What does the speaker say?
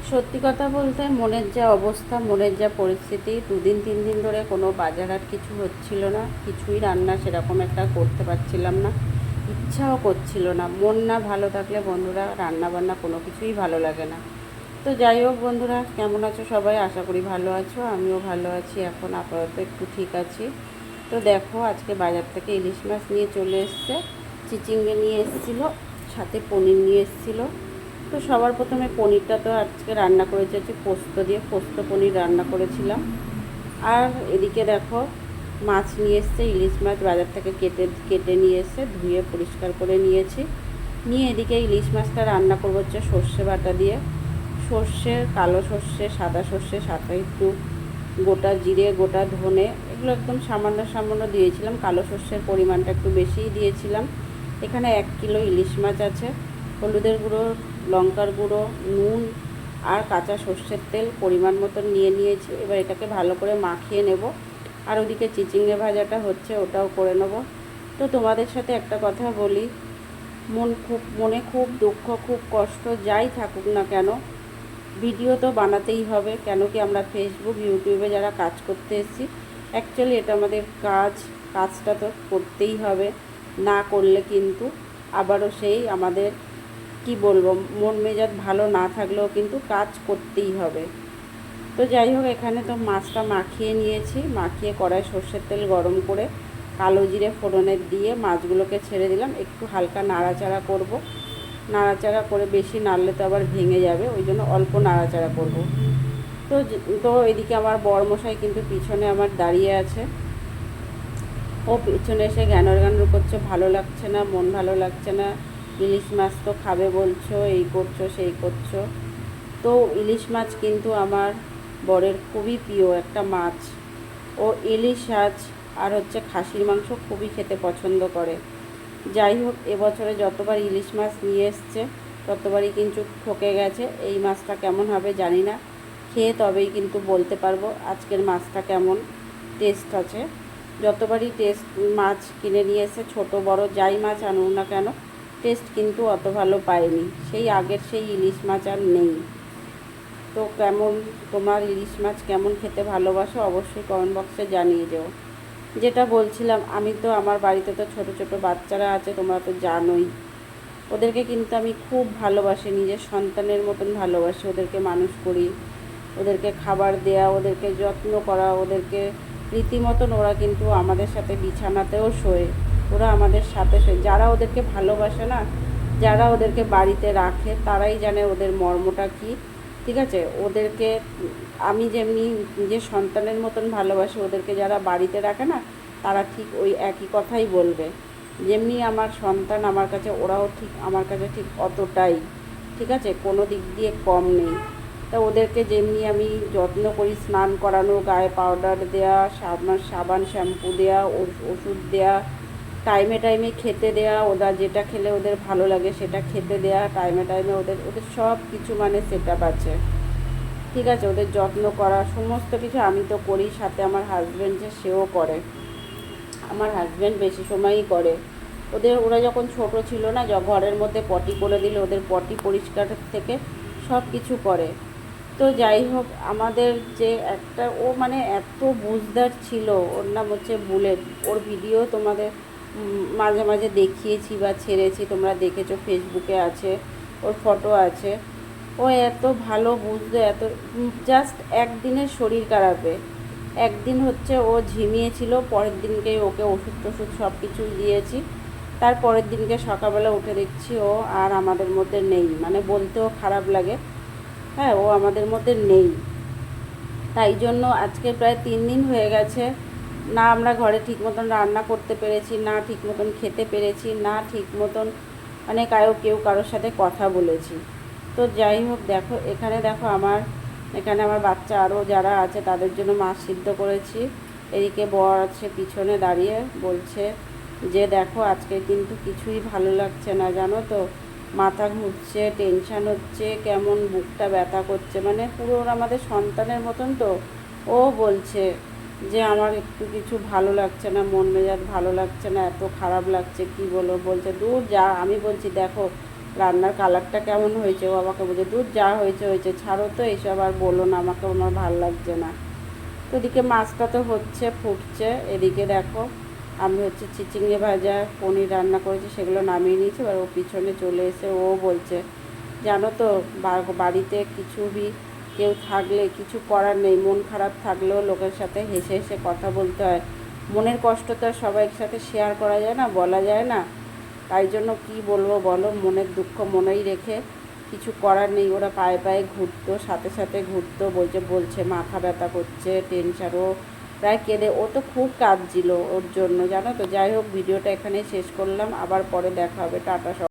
সত্যি কথা বলতে মনের যা অবস্থা, মনের যা পরিস্থিতি, 2 দিন 3 দিন ধরে কোনো বাজার হাট কিছু হচ্ছিল না, কিছুই রান্না সেরকম একটা করতে পারছিলাম না, ইচ্ছাও করছিল না। মন না ভালো থাকলে বন্ধুরা রান্না বান্না কোনো কিছুই ভালো লাগে না। তো যাই হোক বন্ধুরা, কেমন আছো সবাই? আশা করি ভালো আছো, আমিও ভালো আছি, এখন আপাতত একটু ঠিক আছি। তো দেখো, আজকে বাজার থেকে ইলিশ মাছ নিয়ে চলে এসছে, চিচিঙ্গে নিয়ে এসেছিলো, সাথে পনির নিয়ে এসেছিলো। তো সবার প্রথমে পনিরটা তো আজকে রান্না করেছি হচ্ছে পোস্ত দিয়ে, পোস্ত পনির রান্না করেছিলাম। আর এদিকে দেখো, মাছ নিয়ে এসছে, ইলিশ মাছ বাজার থেকে কেটে কেটে নিয়ে এসে ধুয়ে পরিষ্কার করে নিয়েছি। নিয়ে এদিকে ইলিশ মাছটা রান্না করবো হচ্ছে সর্ষে বাটা দিয়ে। সর্ষে, কালো সর্ষে, সাদা সর্ষে, সাথে একটু গোটা জিরে, গোটা ধনে, এগুলো একদম সামান্য সামান্য দিয়েছিলাম। কালো সর্ষের পরিমাণটা একটু বেশিই দিয়েছিলাম। এখানে 1 কিলো ইলিশ মাছ আছে। হলুদের গুঁড়ো, লঙ্কার গুঁড়ো, নুন আর কাঁচা সর্ষের তেল পরিমাণ মতন নিয়ে নিয়েছি। এবার এটাকে ভালো করে মাখিয়ে নেব। আর ওদিকে চিচিঙ্গে ভাজাটা হচ্ছে, ওটাও করে নেব। তো তোমাদের সাথে একটা কথা বলি, মনে খুব দুঃখ, খুব কষ্ট, যাই থাকুক না কেন, ভিডিও তো বানাতেই হবে। কেন কি, আমরা ফেসবুক ইউটিউবে যারা কাজ করতে এসেছি, অ্যাকচুয়ালি এটা আমাদের কাজটা তো করতেই হবে। না করলে কিন্তু আবারও সেই আমাদের কি বলবো, মন মেজাজ ভালো না থাকলেও কিন্তু কাজ করতেই হবে। তো যাই হোক, এখানে তো মাছটা মাখিয়ে নিয়েছি। মাখিয়ে কড়াই সর্ষের তেল গরম করে কালো জিরে ফোড়নে দিয়ে মাছগুলোকে ছেড়ে দিলাম। একটু হালকা নাড়াচাড়া করব। নাড়াচাড়া করে বেশি নাড়লে তো আবার ভেঙে যাবে, ওই জন্য অল্প নাড়াচাড়া করব। তো তো এদিকে আমার বরমশাই কিন্তু পিছনে আমার দাঁড়িয়ে আছে। ও পিছনে এসে জ্ঞানর করছে, ভালো লাগছে না, মন ভালো লাগছে না, ইলিশ মাছ তো খাবে বলছো, এই করছো সেই করছো। তো ইলিশ মাছ কিন্তু আমার বরের খুবই প্রিয় একটা মাছ। ও ইলিশ মাছ আর হচ্ছে খাসির মাংস খুবই খেতে পছন্দ করে। যাই হোক, এবছরে যতবার ইলিশ মাছ নিয়ে এসছে ততবারই কিন্তু ঠকে গেছে। এই মাছটা কেমন হবে জানি না, খেয়ে তবেই কিন্তু বলতে পারবো আজকের মাছটা কেমন টেস্ট আছে। যতবারই মাছ কিনে নিয়ে এসে, ছোটো বড় যাই মাছ আনুক না কেন, টেস্ট কিন্তু অত ভালো পাইনি। সেই আগের সেই ইলিশ মাছ আর নেই। তো কেমন, তোমার ইলিশ মাছ কেমন খেতে ভালোবাসো অবশ্যই কমেন্ট বক্সে জানিয়ে যেও। যেটা বলছিলাম, আমি তো আমার বাড়িতে তো ছোট ছোট বাচ্চারা আছে, তোমরা তো জানোই। ওদেরকে কিন্তু আমি খুব ভালোবাসি, নিজের সন্তানের মতন ভালোবাসি। ওদেরকে মানুষ করি, ওদেরকে খাবার দেয়া, ওদেরকে যত্ন করা, ওদেরকে রীতিমতন ওরা কিন্তু আমাদের সাথে বিছানাতেও শোয়। ওরা আমাদের সাথে শোয়। যারা ওদেরকে ভালোবাসে না, যারা ওদেরকে বাড়িতে রাখে, তারাই জানে ওদের মর্মটা কী। ঠিক আছে, ওদেরকে আমি যেমনি নিজের সন্তানের মতন ভালোবাসি, ওদেরকে যারা বাড়িতে রাখে না, তারা ঠিক ওই একই কথাই বলবে। যেমনি আমার সন্তান আমার কাছে, ওরাও ঠিক আমার কাছে ঠিক অতটাই। ঠিক আছে, কোনো দিক দিয়ে কম নেই। তা ওদেরকে যেমনি আমি যত্ন করি, স্নান করানো, গায়ে পাউডার দেওয়া, সাবান শ্যাম্পু দেওয়া, ওষুধ দেওয়া, টাইমে টাইমে খেতে দেওয়া, ওরা যেটা খেলে ওদের ভালো লাগে সেটা খেতে দেওয়া, টাইমে টাইমে ওদের ওদের সব কিছু মানে সেট আপ আছে। ঠিক আছে, ওদের যত্ন করা সমস্ত কিছু আমি তো করি, সাথে আমার হাজব্যান্ড যে সেও করে। আমার হাজব্যান্ড বেশি সময়ই করে। ওরা যখন ছোট ছিল না, ঘরের মধ্যে পটি করে দিলে ওদের পটি পরিষ্কার থেকে সব কিছু করে। তো যাই হোক, আমাদের যে একটা ও মানে এত বুঝদার ছিল, ওর নাম হচ্ছে বুলেট। ওর ভিডিও তোমাদের মাঝে মাঝে দেখিয়েছি বা ছেড়েছি, তোমরা দেখেছো, ফেসবুকে আছে, ওর ফটো আছে। ও এত ভালো বুঝতো, এত জাস্ট একদিনের শরীর খারাপে, একদিন হচ্ছে ও ঝিমিয়েছিল, পরের দিনকেই ওকে ওষুধ টষুধ সব কিছুই দিয়েছি। তার পরের দিনকে সকালবেলা উঠে দেখছি ও আর আমাদের মধ্যে নেই। মানে বলতেও খারাপ লাগে, হ্যাঁ, ও আমাদের মধ্যে নেই। তাই জন্য আজকে প্রায় 3 দিন হয়ে গেছে, না আমরা ঘরে ঠিক মতন রান্না করতে পেরেছি, না ঠিক মতন খেতে পেরেছি, না ঠিক মতন মানে কেউ কারোর সাথে কথা বলেছি। তো যাই হোক, দেখো এখানে, দেখো এখানে আমার বাচ্চা আরও যারা আছে তাদের জন্য মাছ সিদ্ধ করেছি। এদিকে বর আছে পিছনে দাঁড়িয়ে, বলছে যে দেখো আজকে কিন্তু কিছুই ভালো লাগছে না, জানো তো, মাথা ঘুরছে, টেনশান হচ্ছে, কেমন বুকটা ব্যথা করছে, মানে পুরো ওরা আমাদের সন্তানের মতন। তো ও বলছে যে আমার একটু কিছু ভালো লাগছে না, মন মেজাজ ভালো লাগছে না, এত খারাপ লাগছে, কি বলবো। বলছে দূর যা। আমি বলছি দেখো, রান্নার কালারটা কেমন হয়েছে। ও আমাকে বলছে দুধ যা হয়েছে হয়েছে, ছাড়ো তো এইসব আর বলো না আমাকে, আমার ভালো লাগছে না। তো এদিকে মাছটা তো হচ্ছে, ফুটছে। এদিকে দেখো আমি হচ্ছে চিচিঙ্গে ভাজা পনির রান্না করেছি, সেগুলো নামিয়ে নিয়েছি। এবার ও পিছনে চলে এসে ও বলছে জানো তো বাড়িতে কিছু কেউ থাকলে কিছু করার নেই, মন খারাপ থাকলেও লোকের সাথে হেসে হেসে কথা বলতে হয়। মনের কষ্ট তো আর সবাইয়ের সাথে শেয়ার করা যায় না, বলা যায় না। তাই জন্য কি বলবো বলো, মনের দুঃখ মনেই রেখে কিছু করার নেই। ওরা পায়ে পায়ে ঘুরতো, সাথে সাথে ঘুরতো, বলছে মাথা ব্যথা করছে, টেনশানও প্রায় কেঁদে, ও তো খুব কাঁদছিল ওর জন্য, জানো তো। যাই হোক, ভিডিওটা এখানেই শেষ করলাম, আবার পরে দেখা হবে, টাটা।